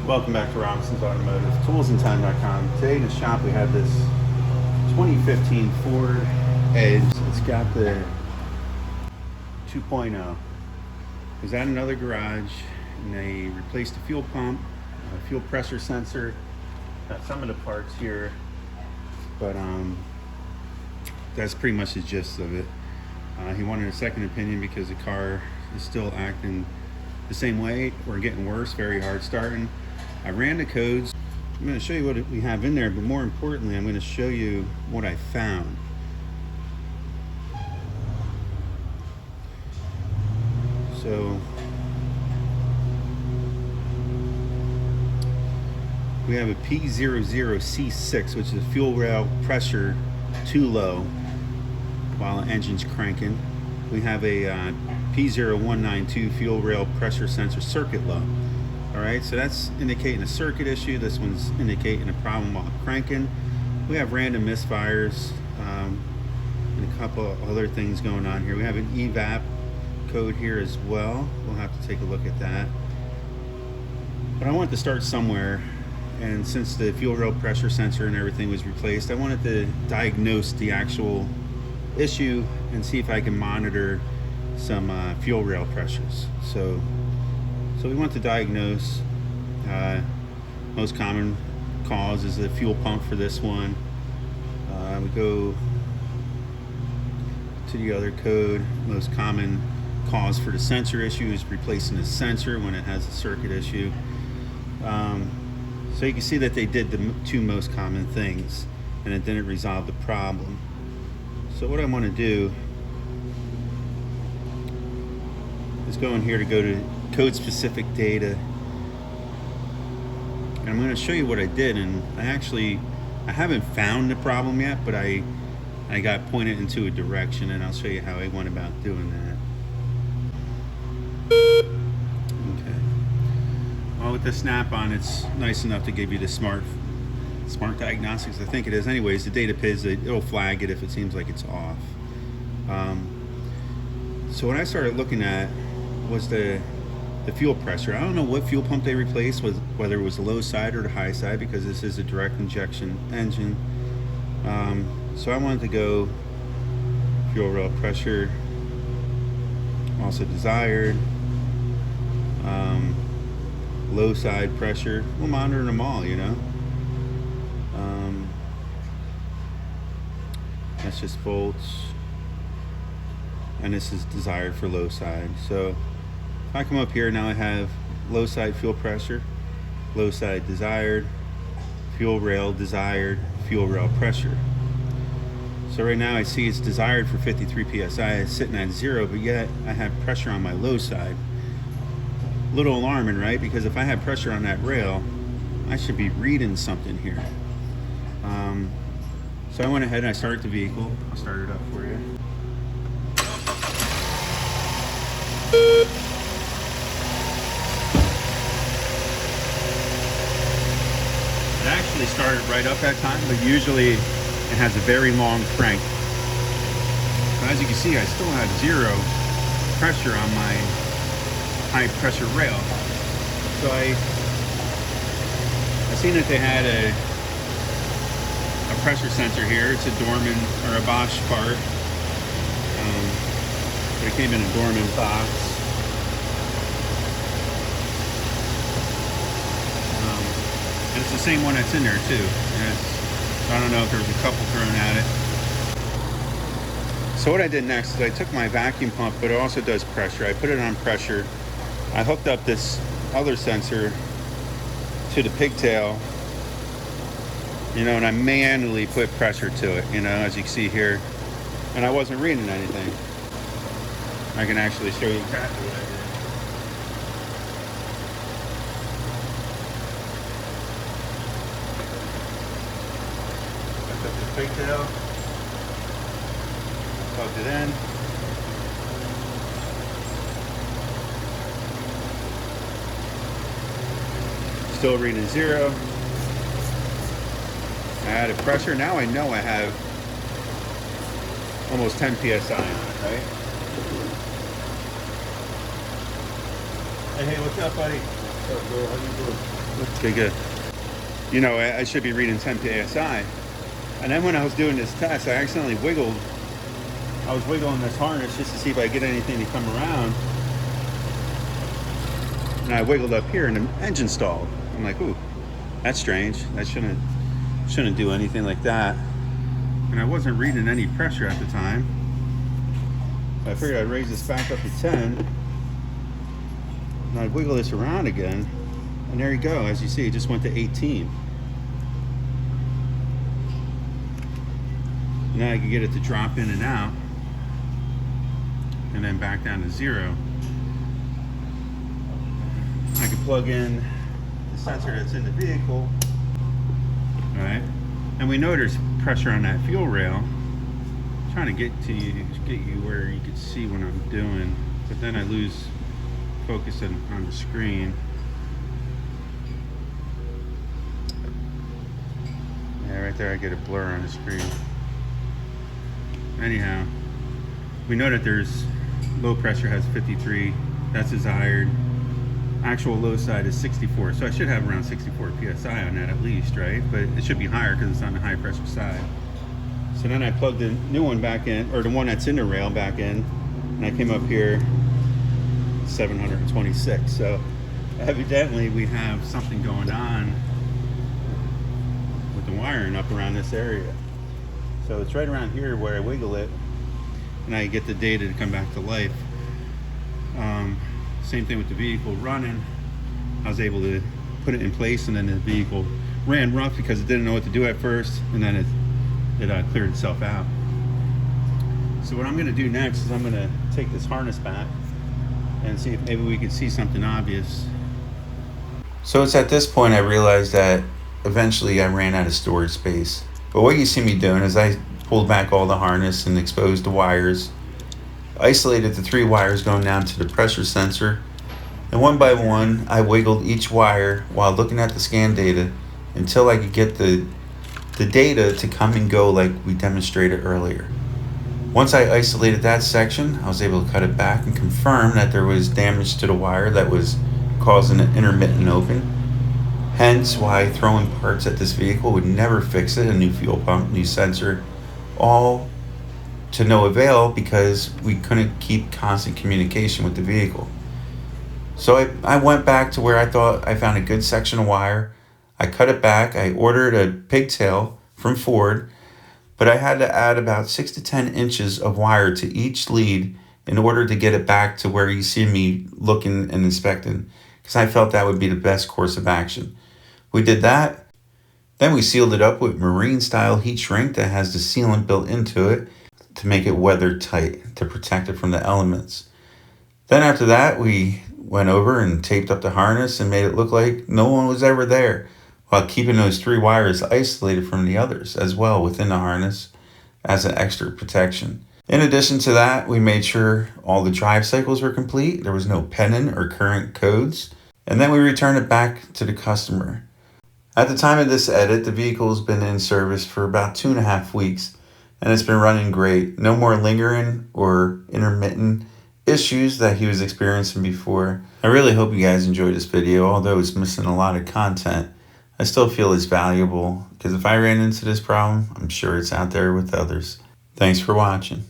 Welcome back to Robinson's Automotive, toolsandtime.com. Today in the shop we have this 2015 Ford Edge. It's got the 2.0. It was at another garage and they replaced the fuel pump, fuel pressure sensor, got some of the parts here, but that's pretty much the gist of it. He wanted a second opinion because the car is still acting the same way or getting worse, very hard starting. I ran the codes. I'm going to show you what we have in there, but more importantly, I'm going to show you what I found. So we have a P00C6, which is fuel rail pressure too low while the engine's cranking. We have a P0192 fuel rail pressure sensor circuit low. All right, so that's indicating a circuit issue. This one's indicating a problem while cranking. We have random misfires and a couple of other things going on here. We have an evap code here as well. We'll have to take a look at that. But I wanted to start somewhere, and since the fuel rail pressure sensor and everything was replaced, I wanted to diagnose the actual issue and see if I can monitor some fuel rail pressures. So we want to diagnose. Most common cause is the fuel pump for this one. We go to the other code. Most common cause for the sensor issue is replacing the sensor when it has a circuit issue. So you can see that they did the two most common things and it didn't resolve the problem. So what I want to do is go in here to go to code specific data, and I'm going to show you what I did. And I haven't found the problem yet, but I got pointed into a direction, and I'll show you how I went about doing that. Okay. Well, with the snap-on, it's nice enough to give you the smart diagnostics. I think it is. Anyways, the data PIDs, it'll flag it if it seems like it's off. So what I started looking at was the fuel pressure. I don't know what fuel pump they replaced, whether it was the low side or the high side, because this is a direct injection engine. So I wanted to go fuel rail pressure, also desired, low side pressure. We'll monitor them all, you know. That's just volts, and this is desired for low side. So if I come up here, now I have low side fuel pressure, low side desired, fuel rail desired, fuel rail pressure. So right now I see it's desired for 53 psi. It's sitting at 0, but yet I have pressure on my low side. A little alarming, right? Because if I have pressure on that rail, I should be reading something here. So I went ahead and I started the vehicle. I'll start it up for you. It actually started right up that time, but usually it has a very long crank. But as you can see, I still have 0 pressure on my high pressure rail. So I seen that they had a pressure sensor here. It's a Dorman or a Bosch part, but it came in a Dorman box. And it's the same one that's in there too. I don't know if there was a couple thrown at it. So what I did next is I took my vacuum pump, but it also does pressure. I put it on pressure. I hooked up this other sensor to the pigtail, you know, and I manually put pressure to it, you know, as you can see here. And I wasn't reading anything. I can actually show you exactly what I did. Hooked up the pigtail, plugged it in. Still reading 0. I added pressure. Now I know I have almost 10 psi on it, right? Hey, what's up, buddy? What's up, bro? How you doing? Okay, good. You know, I should be reading 10 PSI. And then when I was doing this test, I accidentally wiggled. I was wiggling this harness just to see if I get anything to come around. And I wiggled up here and the engine stalled. I'm like, ooh, that's strange. That shouldn't do anything like that. And I wasn't reading any pressure at the time. So I figured I'd raise this back up to 10. And I'd wiggle this around again. And there you go. As you see, it just went to 18. And now I can get it to drop in and out. And then back down to 0. I can plug in the sensor that's in the vehicle. All right. And we know there's pressure on that fuel rail. I'm trying to get you where you can see what I'm doing, but then I lose focus on the screen. Yeah, right there I get a blur on the screen. Anyhow, we know that there's low pressure has 53. That's desired. Actual low side is 64, so I should have around 64 psi on that at least, right? But it should be higher because it's on the high pressure side. So then I plugged the new one back in, or the one that's in the rail back in, and I came up here 726. So evidently we have something going on with the wiring up around this area. So it's right around here where I wiggle it and I get the data to come back to life. Same thing with the vehicle running. I was able to put it in place, and then the vehicle ran rough because it didn't know what to do at first, and then it cleared itself out. So what I'm going to do next is I'm going to take this harness back and see if maybe we can see something obvious. So it's at this point I realized that eventually I ran out of storage space. But what you see me doing is I pulled back all the harness and exposed the wires, isolated the 3 wires going down to the pressure sensor, and one by one I wiggled each wire while looking at the scan data until I could get the data to come and go like we demonstrated earlier. Once I isolated that section, I was able to cut it back and confirm that there was damage to the wire that was causing an intermittent open. Hence why throwing parts at this vehicle would never fix it. A new fuel pump, new sensor, all to no avail because we couldn't keep constant communication with the vehicle. So I went back to where I thought I found a good section of wire. I cut it back. I ordered a pigtail from Ford, but I had to add about 6 to 10 inches of wire to each lead in order to get it back to where you see me looking and inspecting, because I felt that would be the best course of action. We did that. Then we sealed it up with marine style heat shrink that has the sealant built into it to make it weather tight, to protect it from the elements. Then after that, we went over and taped up the harness and made it look like no one was ever there, while keeping those 3 wires isolated from the others as well within the harness as an extra protection. In addition to that, we made sure all the drive cycles were complete, there was no pendant or current codes, and then we returned it back to the customer. At the time of this edit, the vehicle's been in service for about 2.5 weeks, and it's been running great. No more lingering or intermittent issues that he was experiencing before. I really hope you guys enjoyed this video. Although it's missing a lot of content, I still feel it's valuable because if I ran into this problem, I'm sure it's out there with others. Thanks for watching.